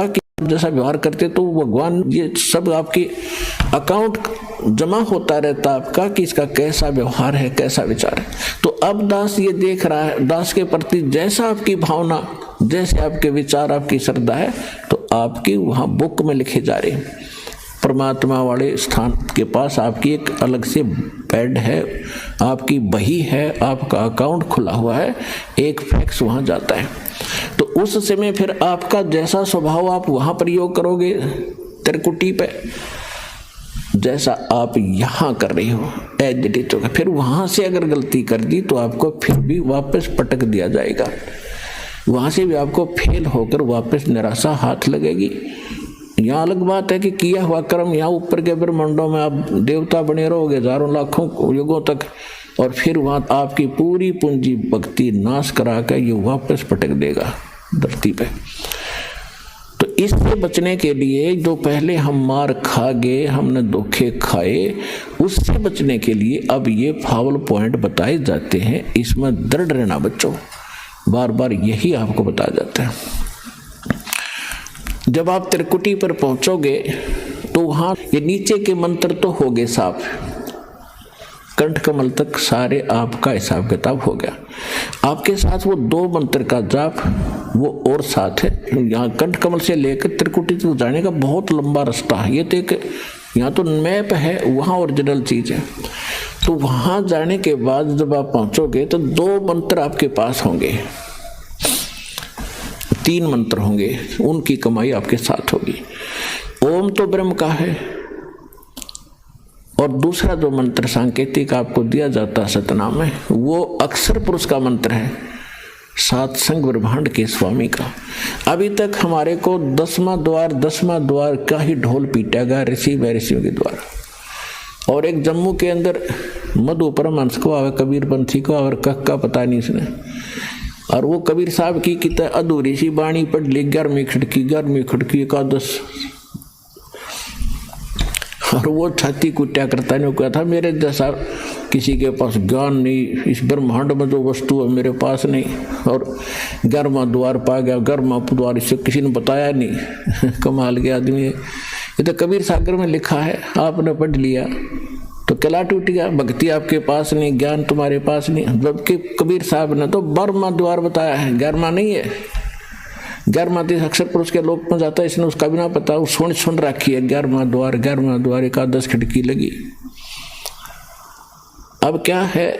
कि जैसा व्यवहार करते तो भगवान ये सब आपके अकाउंट जमा होता रहता आपका कि इसका कैसा व्यवहार है, कैसा विचार है। तो अब दास ये देख रहा है, दास के प्रति जैसा आपकी भावना, जैसे आपके विचार, आपकी श्रद्धा है, तो आपकी वहां बुक में लिखे जा रहे हैं। परमात्मा वाले स्थान के पास आपकी एक अलग से पैड है, आपकी बही है, आपका अकाउंट खुला हुआ है, एक फैक्स वहां जाता है। तो उस समय फिर आपका जैसा स्वभाव आप वहां प्रयोग करोगे त्रिकुटी पे, जैसा आप यहां कर रहे हो एज इट इज होगा। फिर वहां से अगर गलती कर दी तो आपको फिर भी वापस पटक दिया जाएगा, वहां से भी आपको फेल होकर वापस निराशा हाथ लगेगी। यहाँ अलग बात है कि किया हुआ कर्म यहाँ ऊपर के ब्रह्मांडों में आप देवता बने रहोगे हजारों लाखों युगों तक, और फिर वहां आपकी पूरी पूंजी भक्ति नाश करा कर ये वापस पटक देगा धरती पे। तो इससे बचने के लिए जो पहले हम मार खा गए, हमने धोखे खाए, उससे बचने के लिए अब ये फावल पॉइंट बताए जाते हैं। इसमें दृढ़ रहना बच्चों, बार बार यही आपको बताया जाता है। जब आप त्रिकुटी पर पहुंचोगे तो वहां ये नीचे के मंत्र तो हो गए साफ, कंठ कमल तक सारे आपका हिसाब किताब हो गया। आपके साथ वो 2 मंत्र का जाप वो और साथ है। यहाँ कंठ कमल से लेकर त्रिकुटी तक जाने का बहुत लंबा रास्ता है। ये तो एक यहाँ तो मैप है, वहाँ ओरिजिनल चीज है। तो वहां जाने के बाद जब आप पहुंचोगे तो 2 मंत्र आपके पास होंगे, 3 मंत्र होंगे, उनकी कमाई आपके साथ होगी। ओम तो ब्रह्म का है, और दूसरा जो मंत्र सांकेतिक आपको दिया जाता है सतनाम में, वो अक्षर पुरुष का मंत्र है, 7 संग ब्रह्मांड के स्वामी का। अभी तक हमारे को 10वां द्वार का ही ढोल पीटा गया ऋषि महर्षियों के द्वारा। और एक जम्मू के अंदर मधु परमहंस को आवे, कबीर पंथी को और का पता नहीं इसने, और वो कबीर साहब की कितना अधूरी सी बाणी पढ़ ली, 11वीं खिड़की एकादश, और वो छाती कुट्या करता ने कहा था मेरे जैसा किसी के पास ज्ञान नहीं, इस ब्रह्मांड में जो वस्तु है मेरे पास नहीं, और 11वां द्वार पा गया, 11वां द्वार इससे किसी ने बताया नहीं। कमाल के आदमी है। ये तो कबीर सागर में लिखा है, आपने पढ़ लिया तो किला टूट गया। भक्ति आपके पास नहीं, ज्ञान तुम्हारे पास नहीं, जबकि कबीर साहब ने तो 12वां द्वार बताया है, 11वां नहीं है। 11वां तो अक्षर पुरुष के लोक में जाता है, इसने उसका भी ना पता, वो सुन रखी है 11वां द्वार एकादश खिड़की लगी। अब क्या है,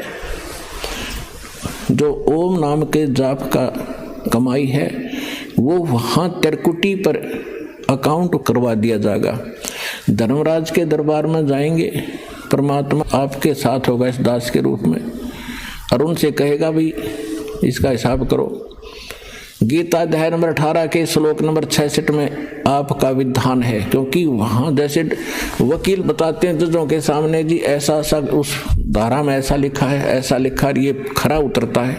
जो ओम नाम के जाप का कमाई है वो वहां त्रिकुटी पर अकाउंट करवा दिया जाएगा। धर्मराज के दरबार में जाएंगे, परमात्मा आपके साथ होगा इस दास के रूप में, और उनसे कहेगा भाई इसका हिसाब करो। गीता अध्याय नंबर 18 के श्लोक नंबर 66 में आपका विधान है, क्योंकि वहां जैसे वकील बताते हैं जजों के सामने जी ऐसा उस धारा में ऐसा लिखा है, ऐसा लिखा है, ये खरा उतरता है,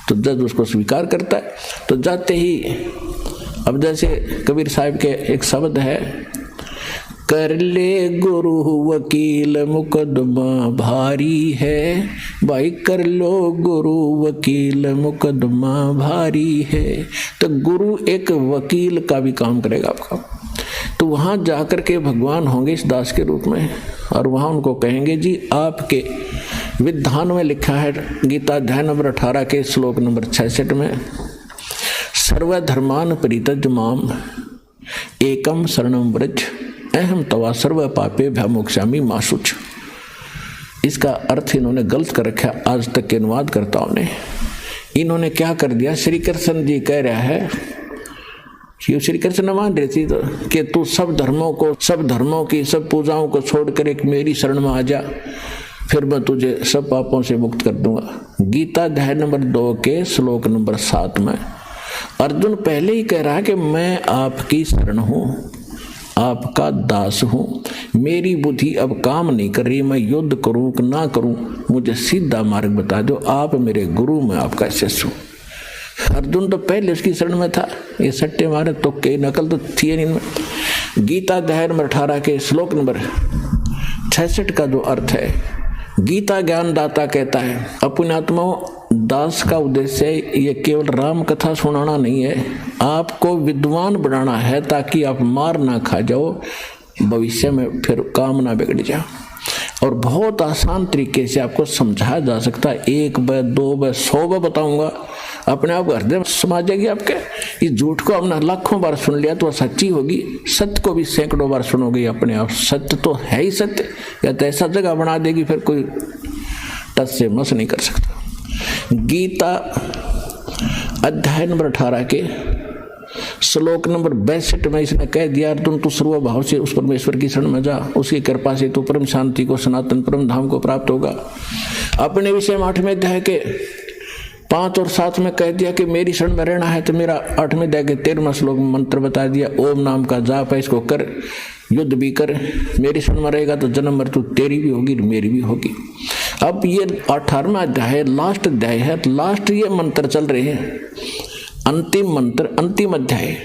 तो जज उसको स्वीकार करता है। तो जाते ही अब जैसे कबीर साहब के एक शब्द है, कर ले गुरु वकील मुकदमा भारी है, भाई कर लो गुरु वकील मुकदमा भारी है। तो गुरु एक वकील का भी काम करेगा आपका। तो वहां जाकर के भगवान होंगे इस दास के रूप में, और वहां उनको कहेंगे जी आपके विधान में लिखा है, गीता अध्याय नंबर 18 के श्लोक नंबर 66 में, सर्वधर्मान परित्यज्य माम एकम शरणम व्रज अहम तवा सर्व पापे भ्यामोक्षामि मा शुच। इसका अर्थ इन्होंने गलत कर रखा आज तक के अनुवादकर्ताओं ने। इन्होंने क्या कर दिया, श्री कृष्ण जी कह रहा है, श्री कृष्ण मान रहे थे कि तू सब धर्मों की सब पूजाओं को छोड़कर एक मेरी शरण में आ जा, फिर मैं तुझे सब पापों से मुक्त कर दूंगा। गीता अध्याय नंबर 2 के श्लोक नंबर 7 में अर्जुन पहले ही कह रहा है कि मैं आपकी शरण हूं, आपका दास हूं, मेरी बुद्धि अब काम नहीं कर रही, मैं युद्ध करूं कि ना करूं, मुझे सीधा मार्ग बता दो, आप मेरे गुरु, मैं आपका शिष्य हूं। अर्जुन तो पहले उसकी शरण में था, ये सट्टे मारे तो कई नकल तो थी नहीं। गीता अध्याय नंबर 18 के श्लोक नंबर 66 का जो अर्थ है, गीता ज्ञान दाता कहता है, अपने आत्माओं दास का उद्देश्य ये केवल राम कथा सुनाना नहीं है, आपको विद्वान बनाना है ताकि आप मार ना खा जाओ, भविष्य में फिर काम ना बिगड़ जाए। और बहुत आसान तरीके से आपको समझाया जा सकता है। 1 बार 2 बार 100 बार बताऊंगा, अपने आप हृदय समा जाएगी आपके। इस झूठ को हमने लाखों बार सुन लिया तो सच्ची होगी, सत्य को भी सैकड़ों बार सुनोगे अपने आप। सत्य तो है ही सत्य, या तो ऐसा जगह बना देगी फिर कोई टच से मस नहीं कर सकता। गीता अध्याय नंबर 18 के श्लोक नंबर 62 में इसने कह दिया, अर्जुन तू सर्व भाव से उस परमेश्वर की शरण में जा, उसकी कृपा से तू परम शांति को, सनातन परम धाम को प्राप्त होगा। अपने विषय में 8वें अध्याय के 5 और 7 में कह दिया कि मेरी शरण में रहना है तो मेरा 8वें अध्याय के 13वां श्लोक में मंत्र बता दिया, ओम नाम का जाप है, इसको कर, युद्ध भी कर, मेरी शरण में रहेगा तो जन्म मृत्यु तेरी भी होगी मेरी भी होगी। अब ये 18वां अध्याय लास्ट अध्याय है, लास्ट ये मंत्र चल रहे हैं, अंतिम मंत्र, अंतिम अध्याय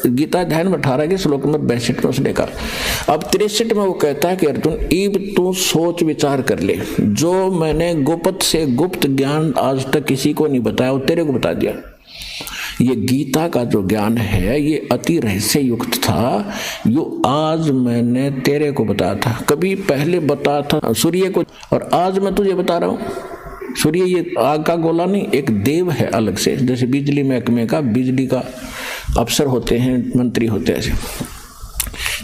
गीता अध्याय नंबर 18 के श्लोक नंबर 62 में उसने कहा। अब 63 में वो कहता है कि अर्जुन इब तू सोच विचार कर ले, जो मैंने गुप्त से गुप्त ज्ञान आज तक किसी को नहीं बताया वो तेरे को बता दिया। ये गीता का जो ज्ञान है ये अति रहस्य युक्त था, यो आज मैंने तेरे को बताया था, कभी पहले बताया था सूर्य को, और आज मैं तुझे बता रहा हूँ। सूर्य ये आग का गोला नहीं, एक देव है अलग से, जैसे बिजली महकमे का बिजली का अफसर होते हैं, मंत्री होते हैं ऐसे।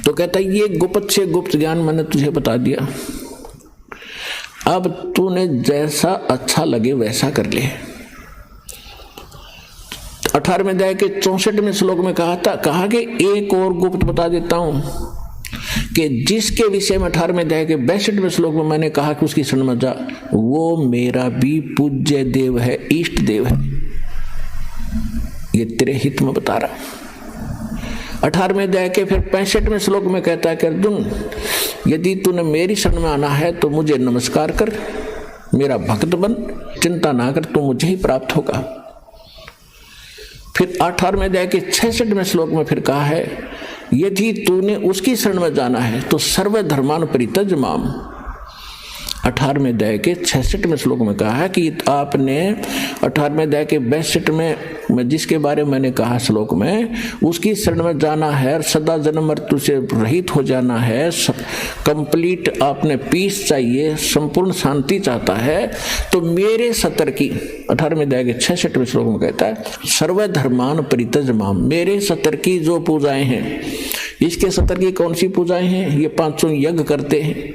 तो कहता है ये गुप्त से गुप्त ज्ञान मैंने तुझे बता दिया, अब तूने जैसा अच्छा लगे वैसा कर ले। 18वें अध्याय के 64वें श्लोक में कहा कि एक और गुप्त बता देता हूं कि जिसके विषय में 18वें अध्याय के 62वें श्लोक में मैंने कहा कि उसकी शरण में जा, वो मेरा भी पूज्य देव है, इष्ट देव है। ये तेरे हित में बता रहा। 18वें अध्याय के फिर 65वें श्लोक में कहता है कि अर्जुन यदि तूने मेरी शरण में आना है तो मुझे नमस्कार कर, मेरा भक्त बन, चिंता ना कर, तू मुझे ही प्राप्त होगा। फिर 18वें अध्याय के 66वें श्लोक में फिर कहा है यदि तूने उसकी शरण में जाना है तो सर्व धर्मान परित्यज माम। 18वें अध्याय के 66वें श्लोक में कहा है कि आपने 18वें अध्याय के 62वें में जिसके बारे में मैंने कहा श्लोक में, उसकी शरण में जाना है, सदा जन्म मृत्यु से रहित हो जाना है, कंप्लीट आपने पीस चाहिए, संपूर्ण शांति चाहता है, तो मेरे सतर की 18वें अध्याय के 66वें श्लोक में कहता है सर्व धर्मान परित्यज माम, मेरे सतर की जो पूजाएं हैं, इसके सतर की कौन सी पूजाएं हैं, ये 500 यज्ञ करते हैं,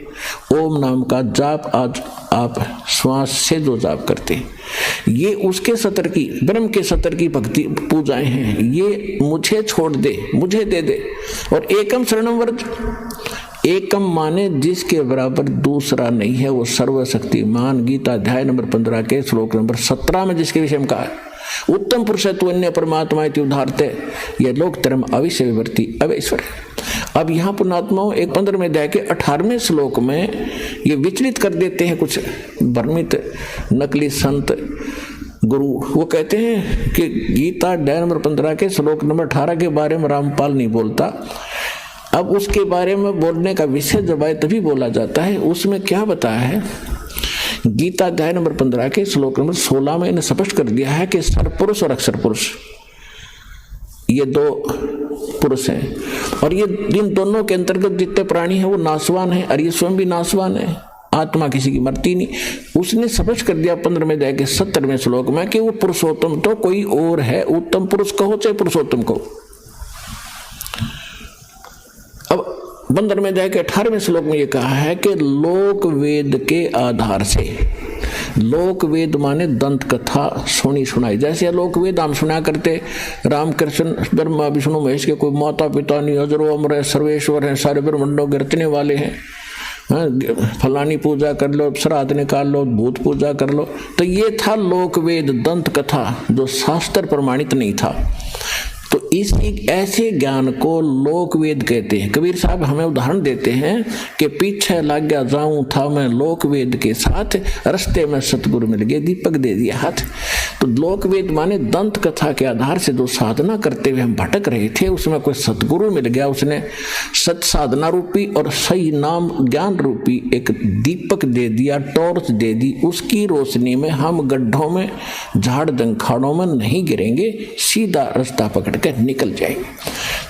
ओम नाम का जाप आज आप श्वास से जो जाप करते हैं, ये उसके सतर की, ब्रह्म के सतर की भक्ति पूजाएं हैं, ये मुझे छोड़ दे, मुझे दे दे। और एकम शरणम व्रज, एकम माने जिसके बराबर दूसरा नहीं है, वो सर्वशक्तिमान। गीता अध्याय नंबर 15 के श्लोक नंबर 17 में जिसके विषय में कहा है उत्तम पुरुष तो अन्य परमात्मा उदाहरते, ये लोक धर्म अविश्य विवर्ती अवैश्वर। अब यहाँ पुण्यात्माओं एक 15वें अध्याय के 18वें श्लोक में ये विचलित कर देते हैं कुछ भ्रमित नकली संत गुरु। वो कहते हैं कि गीता अध्याय नंबर 15 के श्लोक नंबर 18 के बारे में रामपाल नहीं बोलता, अब उसके बारे में बोलने का विषय जब आए तभी बोला जाता है। उसमें क्या बताया है, गीता अध्याय नंबर 15 के श्लोक नंबर 16 में इन्हें स्पष्ट कर दिया है कि सरपुरुष और अक्षर पुरुष ये दो पुरुष हैं, और ये इन दोनों के अंतर्गत जितने प्राणी हैं वो नाशवान हैं, और ये स्वयं भी नाशवान है, आत्मा किसी की मरती नहीं। उसने स्पष्ट कर दिया 15वें अध्याय के 70वें श्लोक में कि वो पुरुषोत्तम तो कोई और है, उत्तम पुरुष कहो चाहे पुरुषोत्तम कहो। अब 15वें अध्याय के 18वें श्लोक में ये कहा है कि लोक वेद के आधार से, लोक वेद माने दंत कथा सुनी सुनाई, जैसे लोक वेद हम सुना करते, रामकृष्ण ब्रह्मा विष्णु महेश के कोई माता पिता नहीं, अजरो अमर है, सर्वेश्वर है, सारे ब्रह्मांडों के रचने वाले हैं, फलानी पूजा कर लो, श्राद्ध निकाल लो, भूत पूजा कर लो। तो ये था लोक वेद दंत कथा जो शास्त्र प्रमाणित नहीं था। तो इस ऐसे ज्ञान को लोक वेद कहते हैं। कबीर साहब हमें उदाहरण देते हैं कि पीछे लग गया जाऊं था मैं लोक वेद के साथ, रास्ते में सतगुरु मिल गए दीपक दे दिया हाथ। तो लोक वेद माने दंत कथा के आधार से जो साधना करते हुए हम भटक रहे थे, उसमें कोई सतगुरु मिल गया, उसने सत साधना रूपी और सही नाम ज्ञान रूपी एक दीपक दे दिया, टॉर्च दे दी। उसकी रोशनी में हम गड्ढों में झाड़ जंखाड़ों में नहीं गिरेंगे, सीधा रास्ता पकड़ के निकल जाएंगे।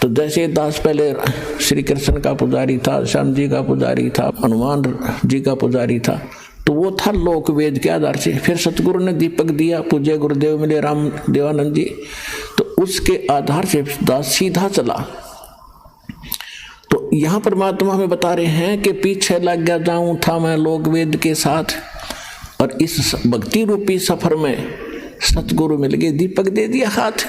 तो जैसे दास पहले श्री कृष्ण का पुजारी था, श्याम जी का पुजारी था, हनुमान जी का पुजारी था, तो वो था लोक वेद के आधार से। फिर सतगुरु ने दीपक दिया, पूज्य गुरुदेव मिले राम देवानंद जी, तो उसके आधार से दास सीधा चला। तो यहां परमात्मा हमें बता रहे हैं कि पीछे लग गया जाऊं था मैं लोक वेद के साथ, और इस भक्ति रूपी सफर में सतगुरु मिल गए दीपक दे दिया हाथ।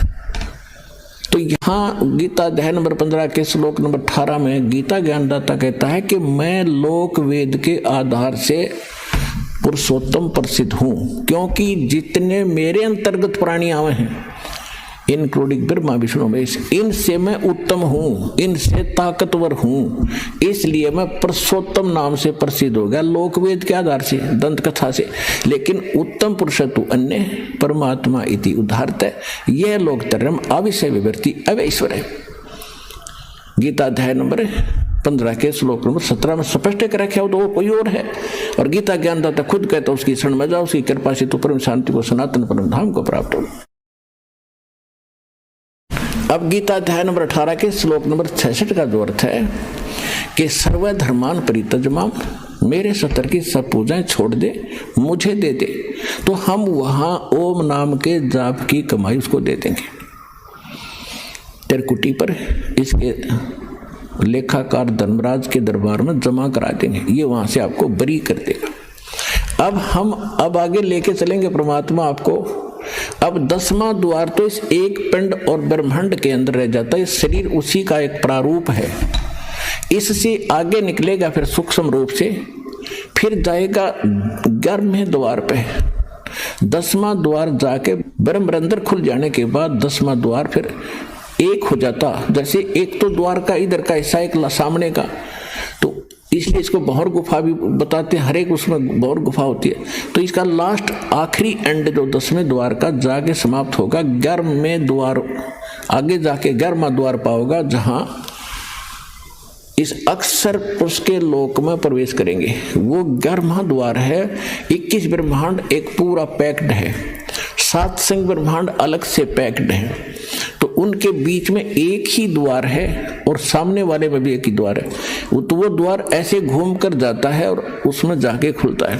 तो यहाँ गीता अध्याय नंबर 15 के श्लोक नंबर 18 में गीता ज्ञानदाता कहता है कि मैं लोक वेद के आधार से पुरुषोत्तम प्रसिद्ध हूं, क्योंकि जितने मेरे अंतर्गत प्राणी आवे हैं, इंक्लूडिंग ब्रह्मा विष्णु महेश, इनसे मैं उत्तम हूं, इनसे ताकतवर हूं, इसलिए मैं पुरुषोत्तम नाम से प्रसिद्ध हो गया लोक वेद के आधार से, दंत कथा से। लेकिन उत्तम पुरुषत्व अन्य परमात्मा इति उदाहरत, यह लोकतरम अविषय विवर्ती अवैश्वर है। गीता अध्याय नंबर 15 के श्लोक नंबर 17 में स्पष्ट कर रखा हो, तो वो कोई और है। और गीता ज्ञानदाता खुद कहता है उसकी शरण में जाओ, उसकी कृपा से तो परम शांति को, सनातन परम धाम को प्राप्त हो। अब गीता अध्याय नंबर 18 के श्लोक नंबर 66 का जो अर्थ है कि सर्वधर्मान परित्यज्य, मेरे सतर की सब पूजाएं छोड़ दे, मुझे दे दे, तो हम वहां ओम नाम के जाप की कमाई उसको दे देंगे। त्रिकुटी पर इसके लेखाकार धर्मराज के दरबार में जमा करा देंगे, ये वहां से आपको बरी कर देगा। अब आगे लेके चलेंगे परमात्मा आपको। अब 10वां द्वार तो इस एक पिंड और ब्रह्मांड के अंदर रह जाता है, शरीर उसी का एक प्रारूप है। इससे आगे निकलेगा फिर सूक्ष्म रूप से, फिर जाएगा 11वें द्वार पे। 10वां द्वार जाके ब्रह्मरंध्र खुल जाने के बाद 10वां द्वार फिर एक हो जाता। जैसे एक तो द्वार का इधर का हिस्सा, एक सामने का, तो इसलिए इसको भौर गुफा भी बताते हैं, हर एक उसमें भौर गुफा होती है। तो इसका लास्ट आखिरी एंड जो 10वें द्वार का जाके समाप्त होगा 11वें द्वार, आगे जाके 11वां द्वार पाओगा, जहां इस अक्षर पुरुष के लोक में प्रवेश करेंगे। वो 11वां द्वार है। 21 ब्रह्मांड एक पूरा पैक्ड है, 7 संग ब्रह्मांड अलग से पैक्ड है, तो उनके बीच में एक ही द्वार है और सामने वाले में भी एक ही द्वार है। तो वो द्वार ऐसे घूम कर जाता है और उसमें जाके खुलता है।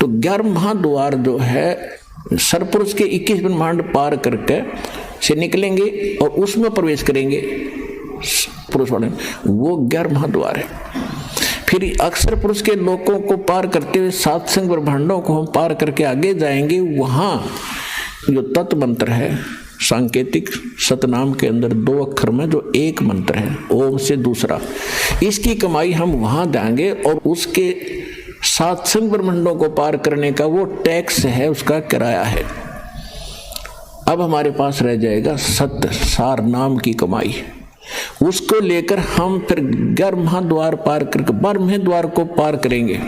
तो 11वां द्वार जो है सरपुरुष के 21 ब्रह्मांड पार करके से निकलेंगे और उसमें प्रवेश करेंगे पुरुष वाले, वो 11वां द्वार है। फिर अक्षर पुरुष के लोकों को पार करते हुए 7 संग ब्रह्मांडों को हम पार करके आगे जाएंगे। वहां जो तत्व मंत्र है सांकेतिक सतनाम के अंदर 2 अक्षर में जो एक मंत्र है ओम से दूसरा, इसकी कमाई हम वहां देंगे और उसके 7 संग ब्रह्मांडों को पार करने का वो टैक्स है, उसका किराया है। अब हमारे पास रह जाएगा सत्य सार नाम की कमाई, उसको लेकर हम फिर 11वां द्वार पार करके 12वें द्वार को पार करेंगे,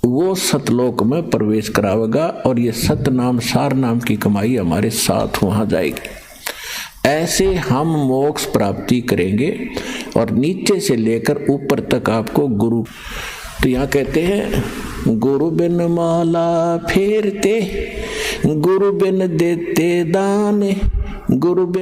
वो सतलोक में प्रवेश करावेगा और ये सत्य नाम सार नाम की कमाई हमारे साथ वहां जाएगी। ऐसे हम मोक्ष प्राप्ति करेंगे और नीचे से लेकर ऊपर तक आपको गुरु। तो यहाँ कहते हैं गुरु बिन माला फेरते, गुरु बिन देते दान, गुरु बिन